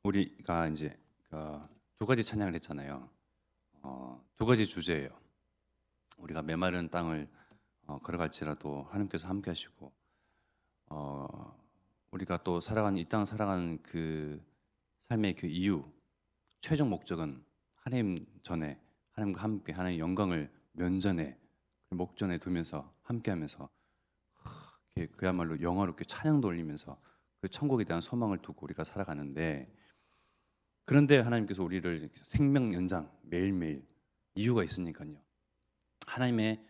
우리가 이제 두 가지 찬양을 했잖아요. 두 가지 주제예요. 우리가 메마른 땅을 걸어갈지라도 하나님께서 함께하시고, 우리가 또 살아가는 이 땅 살아가는 그 삶의 그 이유, 최종 목적은 하나님 전에 하나님과 함께 하나님의 영광을 면전에 그 목전에 두면서 함께하면서 이렇게 그야말로 영화롭게 찬양도 올리면서 그 천국에 대한 소망을 두고 우리가 살아가는데, 그런데 하나님께서 우리를 생명 연장 매일매일 이유가 있으니까요. 하나님의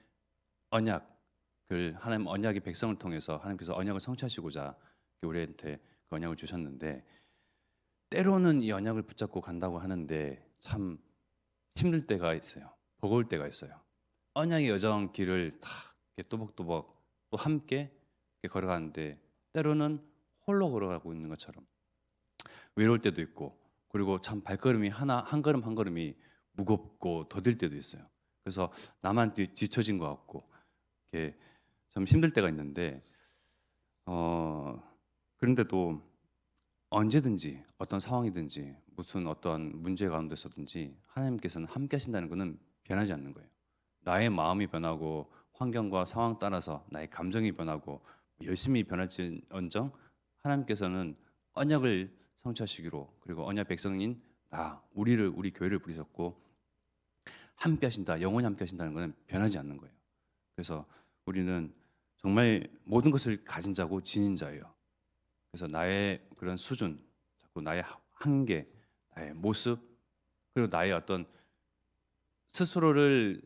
언약을 하나님 언약의 백성을 통해서 하나님께서 언약을 성취하시고자 우리한테 그 언약을 주셨는데, 때로는 이 언약을 붙잡고 간다고 하는데 참 힘들 때가 있어요. 버거울 때가 있어요. 언약의 여정 길을 다 이렇게 또박또박 또 함께 이렇게 걸어가는데, 때로는 홀로 걸어가고 있는 것처럼 외로울 때도 있고, 그리고 참 발걸음이 한 걸음 한 걸음이 무겁고 더딜 때도 있어요. 그래서 나만 뒤처진 것 같고 이렇게 좀 힘들 때가 있는데, 그런데도 언제든지 어떤 상황이든지 무슨 어떤 문제 가운데서든지 하나님께서는 함께 하신다는 것은 변하지 않는 거예요. 나의 마음이 변하고 환경과 상황 따라서 나의 감정이 변하고 열심히 변할지언정 하나님께서는 언약을 성취하시기로, 그리고 언약 백성인 우리 교회를 부르셨고 함께 하신다, 영원히 함께 하신다는 것은 변하지 않는 거예요. 그래서 우리는 정말 모든 것을 가진 자고 지닌 자예요. 그래서 나의 그런 수준, 자꾸 나의 한계, 나의 모습, 그리고 나의 어떤 스스로를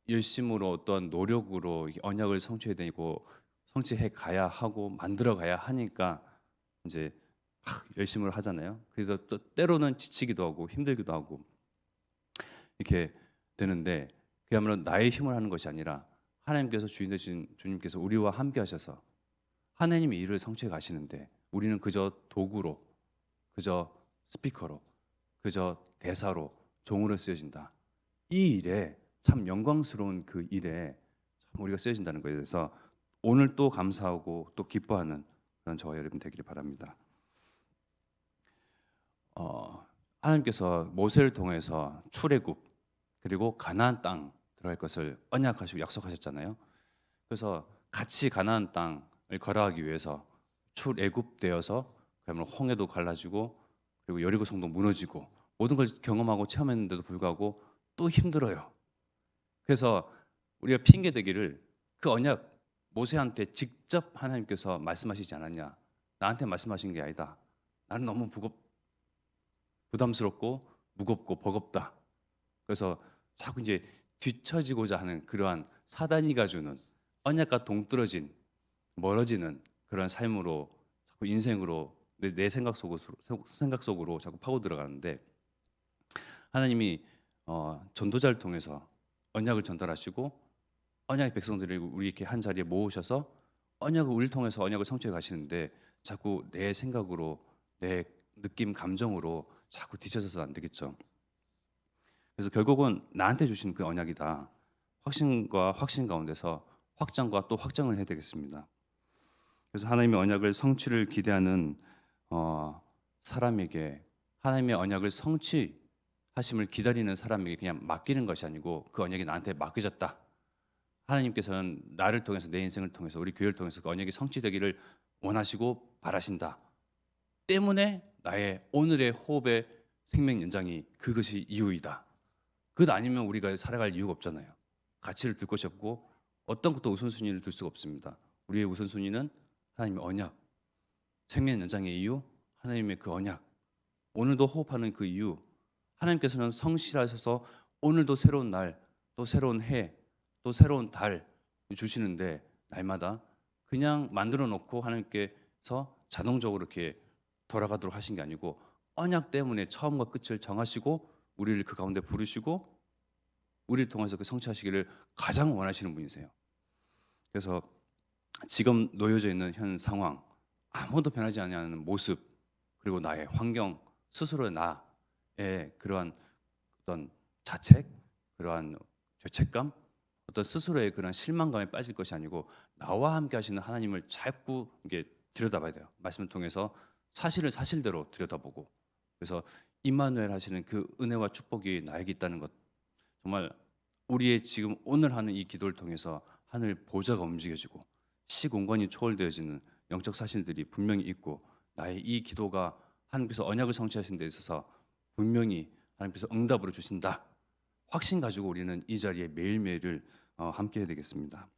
열심으로 어떤 노력으로 이 언약을 성취해야 되고 성취해 가야 하고 만들어 가야 하니까 이제 열심을 하잖아요. 그래서 또 때로는 지치기도 하고 힘들기도 하고 이렇게 되는데, 그야말로 나의 힘을 하는 것이 아니라 하나님께서 주인 되신 주님께서 우리와 함께 하셔서 하나님의 일을 성취해 가시는데, 우리는 그저 도구로, 그저 스피커로, 그저 대사로, 종으로 쓰여진다. 이 일에 참 영광스러운 그 일에 참 우리가 쓰여진다는 거예요. 그래서 오늘 또 감사하고 또 기뻐하는 그런 저와 여러분 되기를 바랍니다. 하나님께서 모세를 통해서 출애굽 그리고 가나안 땅 들어갈 것을 언약하시고 약속하셨잖아요. 그래서 같이 가나안 땅을 걸어가기 위해서 출애굽되어서 그야말로 홍해도 갈라지고 그리고 여리고 성도 무너지고 모든 걸 경험하고 체험했는데도 불구하고 또 힘들어요. 그래서 우리가 핑계 대기를, 그 언약 모세한테 직접 하나님께서 말씀하시지 않았냐, 나한테 말씀하신 게 아니다, 나는 너무 부담스럽고 무겁고 버겁다. 그래서 자꾸 이제 뒤처지고자 하는 그러한 사단이가 주는 언약과 동떨어진 멀어지는 그런 삶으로 자꾸 인생으로 내 생각 속으로 자꾸 파고 들어가는데, 하나님이 전도자를 통해서 언약을 전달하시고 언약의 백성들을 우리 이렇게 한 자리에 모으셔서 언약을 우리를 통해서 언약을 성취해 가시는데, 자꾸 내 생각으로 내 느낌 감정으로 자꾸 뒤쳐져서 안 되겠죠. 그래서 결국은 나한테 주신 그 언약이다. 확신과 확신 가운데서 확장과 또 확정을 해야 되겠습니다. 그래서 하나님의 언약을 성취를 기대하는 사람에게, 하나님의 언약을 성취하심을 기다리는 사람에게 그냥 맡기는 것이 아니고, 그 언약이 나한테 맡겨졌다. 하나님께서는 나를 통해서, 내 인생을 통해서, 우리 교회를 통해서 그 언약이 성취되기를 원하시고 바라신다. 때문에 나의 오늘의 호흡의 생명 연장이 그것이 이유이다. 그것 아니면 우리가 살아갈 이유가 없잖아요. 가치를 둘 것이 없고 어떤 것도 우선순위를 둘 수가 없습니다. 우리의 우선순위는 하나님의 언약, 생명 연장의 이유, 하나님의 그 언약, 오늘도 호흡하는 그 이유. 하나님께서는 성실하셔서 오늘도 새로운 날, 또 새로운 해, 또 새로운 달 주시는데, 날마다 그냥 만들어 놓고 하나님께서 자동적으로 이렇게 돌아가도록 하신 게 아니고, 언약 때문에 처음과 끝을 정하시고 우리를 그 가운데 부르시고 우리를 통해서 그 성취하시기를 가장 원하시는 분이세요. 그래서 지금 놓여져 있는 현 상황, 아무도 변하지 않는 모습, 그리고 나의 환경, 스스로의 나의 그러한 어떤 자책, 그러한 죄책감, 어떤 스스로의 그런 실망감에 빠질 것이 아니고, 나와 함께 하시는 하나님을 자꾸 이게 들여다봐야 돼요. 말씀을 통해서 사실을 사실대로 들여다보고, 그래서 임마누엘 하시는 그 은혜와 축복이 나에게 있다는 것, 정말 우리의 지금 오늘 하는 이 기도를 통해서 하늘 보좌가 움직여지고 시공간이 초월되어지는 영적 사실들이 분명히 있고, 나의 이 기도가 하나님께서 언약을 성취하신 데 있어서 분명히 하나님께서 응답으로 주신다, 확신 가지고 우리는 이 자리에 매일매일을 함께 해야 되겠습니다.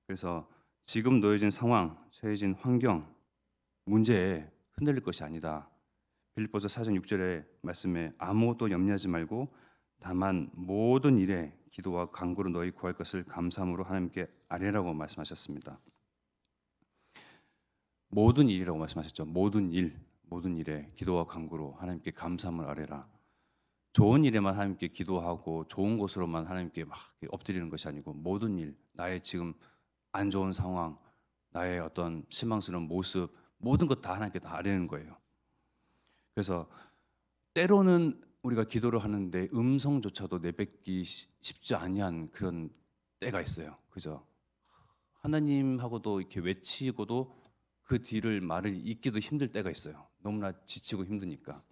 그래서 지금 놓여진 상황, 처해진 환경, 문제에 흔들릴 것이 아니다. 빌립보서 4장 6절의 말씀에 아무것도 염려하지 말고 다만 모든 일에 기도와 간구로 너희 구할 것을 감사함으로 하나님께 아뢰라고 말씀하셨습니다. 모든 일이라고 말씀하셨죠. 모든 일에 기도와 간구로 하나님께 감사함을 아뢰라. 좋은 일에만 하나님께 기도하고 좋은 곳으로만 하나님께 막 엎드리는 것이 아니고, 모든 일, 나의 지금 안 좋은 상황, 나의 어떤 실망스러운 모습, 모든 것 다 하나님께 다 아뢰는 거예요. 그래서 때로는 우리가 기도를 하는데 음성조차도 내뱉기 쉽지 아니한 그런 때가 있어요. 그죠? 하나님하고도 이렇게 외치고도 그 뒤를 말을 잇기도 힘들 때가 있어요. 너무나 지치고 힘드니까.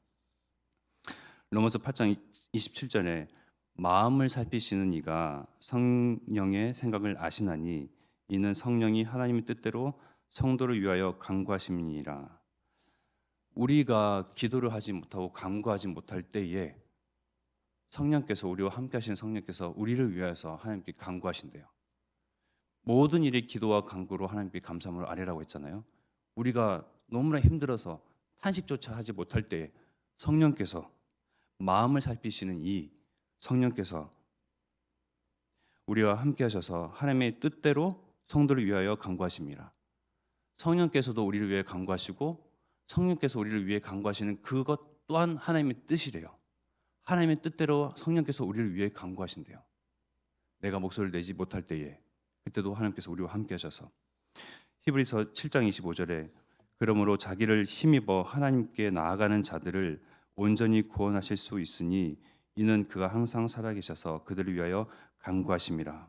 로마서 8장 27절에 마음을 살피시는 이가 성령의 생각을 아시나니 이는 성령이 하나님의 뜻대로 성도를 위하여 간구하심이니라. 우리가 기도를 하지 못하고 간구하지 못할 때에 성령께서, 우리와 함께 하시는 성령께서 우리를 위하여서 하나님께 간구하신대요. 모든 일이 기도와 간구로 하나님께 감사함을 아뢰라고 했잖아요. 우리가 너무나 힘들어서 탄식조차 하지 못할 때에 성령께서, 마음을 살피시는 이 성령께서 우리와 함께 하셔서 하나님의 뜻대로 성도를 위하여 간구하십니다. 성령께서도 우리를 위해 간구하시고, 성령께서 우리를 위해 간구하시는 그것 또한 하나님의 뜻이래요. 하나님의 뜻대로 성령께서 우리를 위해 간구하신대요. 내가 목소리를 내지 못할 때에 그때도 하나님께서 우리와 함께 하셔서. 히브리서 7장 25절에 그러므로 자기를 힘입어 하나님께 나아가는 자들을 온전히 구원하실 수 있으니 이는 그가 항상 살아계셔서 그들을 위하여 간구하심이라.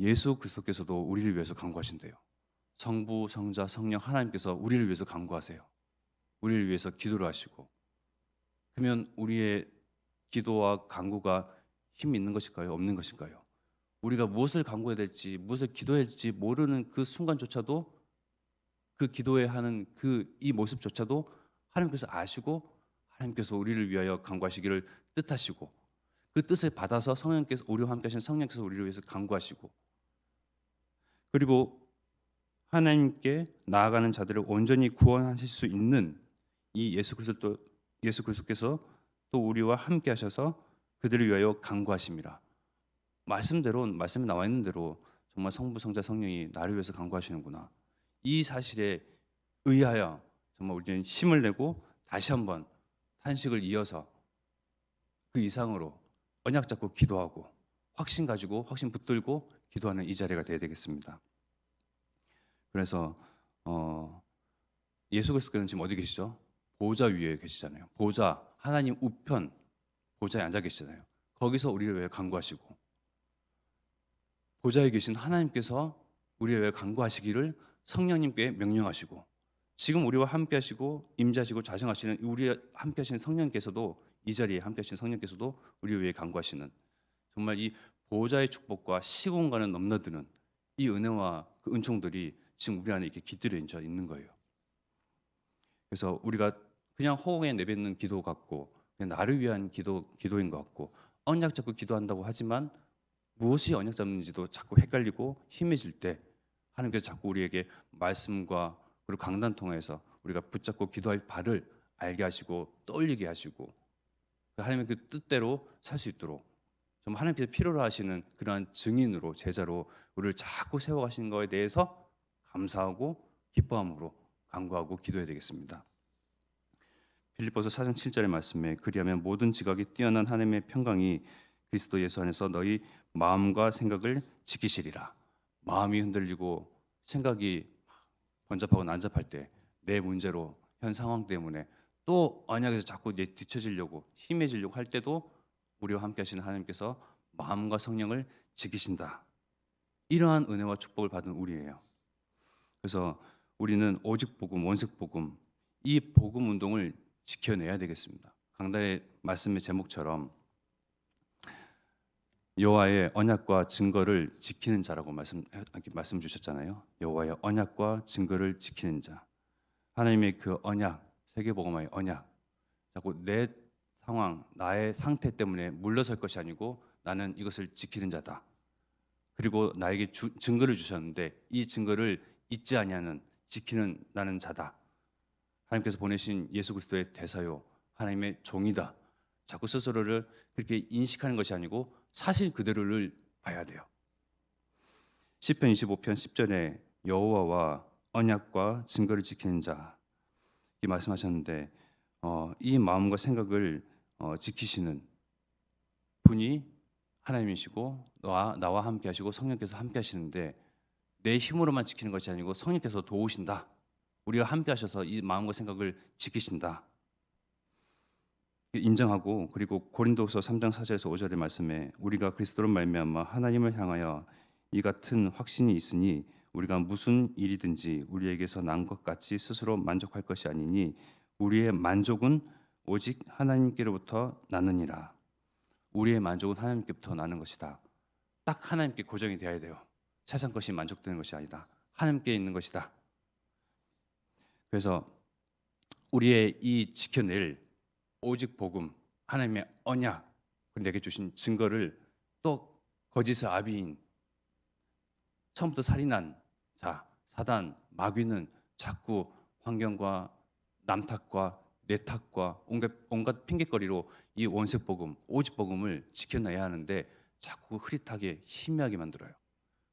예수 그리스도께서도 우리를 위해서 간구하신대요. 성부, 성자, 성령 하나님께서 우리를 위해서 간구하세요. 우리를 위해서 기도를 하시고. 그러면 우리의 기도와 간구가 힘이 있는 것일까요? 없는 것일까요? 우리가 무엇을 간구해야 될지, 무엇을 기도해야 될지 모르는 그 순간조차도, 그 기도에 하는 이 모습조차도 하나님께서 아시고, 하나님께서 우리를 위하여 간구하시기를 뜻하시고, 그 뜻을 받아서 성령께서, 우리와 함께 하신 성령께서 우리를 위해서 간구하시고, 그리고 하나님께 나아가는 자들을 온전히 구원하실 수 있는 이 예수께서 또 우리와 함께 하셔서 그들을 위하여 간구하십니다. 말씀에 나와 있는 대로 정말 성부, 성자, 성령이 나를 위해서 간구하시는구나. 이 사실에 의하여 정말 우리는 힘을 내고 다시 한번 탄식을 이어서 그 이상으로 언약 잡고 기도하고 확신 가지고, 확신 붙들고 기도하는 이 자리가 되어야 되겠습니다. 그래서 예수 그리스도께서는 지금 어디 계시죠? 보좌 위에 계시잖아요. 보좌, 하나님 우편 보좌에 앉아 계시잖아요. 거기서 우리를 위해 간구하시고, 보좌에 계신 하나님께서 우리를 위해 간구하시기를 성령님께 명령하시고, 지금 우리와 함께 하시고 임재하시고 자정하시는 우리와 함께 하시는 성령께서도, 이 자리에 함께 하시는 성령께서도 우리를 위해 간구하시는, 정말 이 보좌의 축복과 시공간을 넘나드는 이 은혜와 그 은총들이 지금 우리 안에 이렇게 깃들여 있는 거예요. 그래서 우리가 그냥 허공에 내뱉는 기도 같고, 그냥 나를 위한 기도인 것 같고, 언약 잡고 기도한다고 하지만 무엇이 언약 잡는지도 자꾸 헷갈리고 희미해질 때 하나님께서 자꾸 우리에게 말씀과 그리고 강단 통해서 우리가 붙잡고 기도할 바를 알게 하시고 떠올리게 하시고, 하나님의 그 뜻대로 살 수 있도록 정말 하나님께서 필요로 하시는 그러한 증인으로, 제자로 우리를 자꾸 세워가시는 것에 대해서 감사하고 기뻐함으로 간구하고 기도해야 되겠습니다. 빌립보서 4장 7절의 말씀에 그리하면 모든 지각이 뛰어난 하나님의 평강이 그리스도 예수 안에서 너희 마음과 생각을 지키시리라. 마음이 흔들리고 생각이 번잡하고 난잡할 때, 내 문제로, 현 상황 때문에 또 언약에서 자꾸 뒤처지려고 힘해지려고 할 때도 우리와 함께 하시는 하나님께서 마음과 성령을 지키신다. 이러한 은혜와 축복을 받은 우리예요. 그래서 우리는 오직 복음, 원색 복음, 이 복음 운동을 지켜내야 되겠습니다. 강단의 말씀의 제목처럼 여호와의 언약과 증거를 지키는 자라고 말씀 주셨잖아요. 여호와의 언약과 증거를 지키는 자. 하나님의 그 언약, 세계복음화의 언약. 자꾸 내 상황, 나의 상태 때문에 물러설 것이 아니고 나는 이것을 지키는 자다. 그리고 나에게 증거를 주셨는데 이 증거를 잊지 아니하는 지키는 나는 자다. 하나님께서 보내신 예수 그리스도의 대사요, 하나님의 종이다. 자꾸 스스로를 그렇게 인식하는 것이 아니고 사실 그대로를 봐야 돼요. 시편 25편 10절에 여호와와 언약과 증거를 지키는 자 이 말씀하셨는데 이 마음과 생각을 지키시는 분이 하나님이시고 나와 함께 하시고 성령께서 함께 하시는데 내 힘으로만 지키는 것이 아니고 성령께서 도우신다. 우리가 함께 하셔서 이 마음과 생각을 지키신다. 인정하고 그리고 고린도후서 3장 4절에서 5절의 말씀에 우리가 그리스도로 말미암아 하나님을 향하여 이 같은 확신이 있으니 우리가 무슨 일이든지 우리에게서 난 것 같이 스스로 만족할 것이 아니니 우리의 만족은 오직 하나님께로부터 나느니라. 우리의 만족은 하나님께부터 나는 것이다. 딱 하나님께 고정이 되어야 돼요. 세상 것이 만족되는 것이 아니다. 하나님께 있는 것이다. 그래서 우리의 이 지켜낼 오직 복음, 하나님의 언약, 내게 주신 증거를 또 거짓의 아비인 처음부터 살인한 자, 사단, 마귀는 자꾸 환경과 남 탓과 내 탓과 온갖 핑계거리로 이 원색 복음, 오직 복음을 지켜내야 하는데 자꾸 흐릿하게 희미하게 만들어요.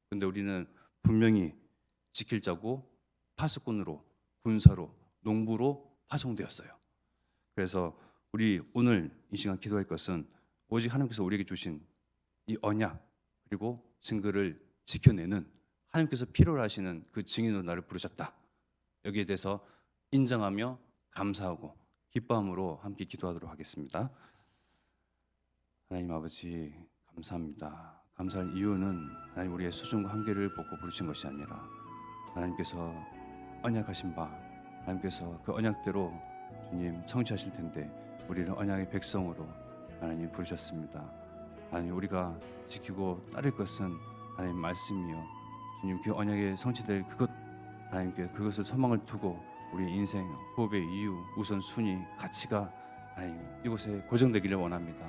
그런데 우리는 분명히 지킬 자고 파수꾼으로, 군사로, 농부로 파송되었어요. 그래서 우리 오늘 이 시간 기도할 것은 오직 하나님께서 우리에게 주신 이 언약 그리고 증거를 지켜내는 하나님께서 필요로 하시는 그 증인으로 나를 부르셨다. 여기에 대해서 인정하며 감사하고 기뻐함으로 함께 기도하도록 하겠습니다. 하나님 아버지 감사합니다. 감사할 이유는 하나님 우리의 소중과 한계를 보고 부르신 것이 아니라 하나님께서 언약하신 바 하나님께서 그 언약대로 주님 성취하실 텐데 우리는 언약의 백성으로 하나님 부르셨습니다. 하나님 우리가 지키고 따를 것은 하나님 말씀이요 주님 그 언약의 성취될 그것 하나님께 그것을 소망을 두고 우리 인생 호흡의 이유 우선순위 가치가 하나님 이곳에 고정되기를 원합니다.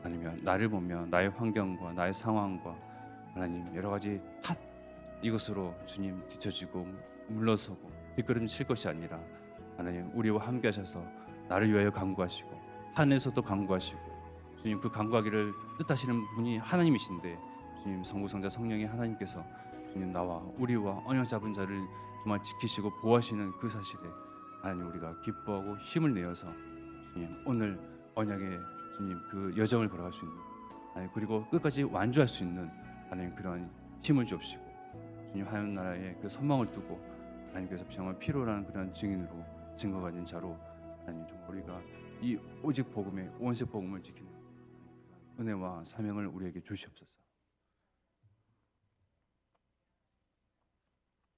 아니면 나를 보며 나의 환경과 나의 상황과 하나님 여러 가지 탓 이것으로 주님 뒤처지고 물러서고 뒷걸음질 것이 아니라 하나님 우리와 함께 하셔서 나를 위하여 간구하시고 하늘에서도 간구하시고 주님 그 간구하기를 뜻하시는 분이 하나님이신데 주님 성부 성자 성령의 하나님께서 주님 나와 우리와 언약 잡은 자를 정말 지키시고 보호하시는 그 사실에 하나님 우리가 기뻐하고 힘을 내어서 주님 오늘 언약의 주님 그 여정을 걸어갈 수 있는 하나님 그리고 끝까지 완주할 수 있는 하나님 그런 힘을 주옵시고 주님 하나님 나라의 그 소망을 두고 하나님께서 정말 필요로 하는 그런 증인으로 증거가 된 자로 하나님 정말 우리가 이 오직 복음의 온색 복음을 지키는 은혜와 사명을 우리에게 주시옵소서.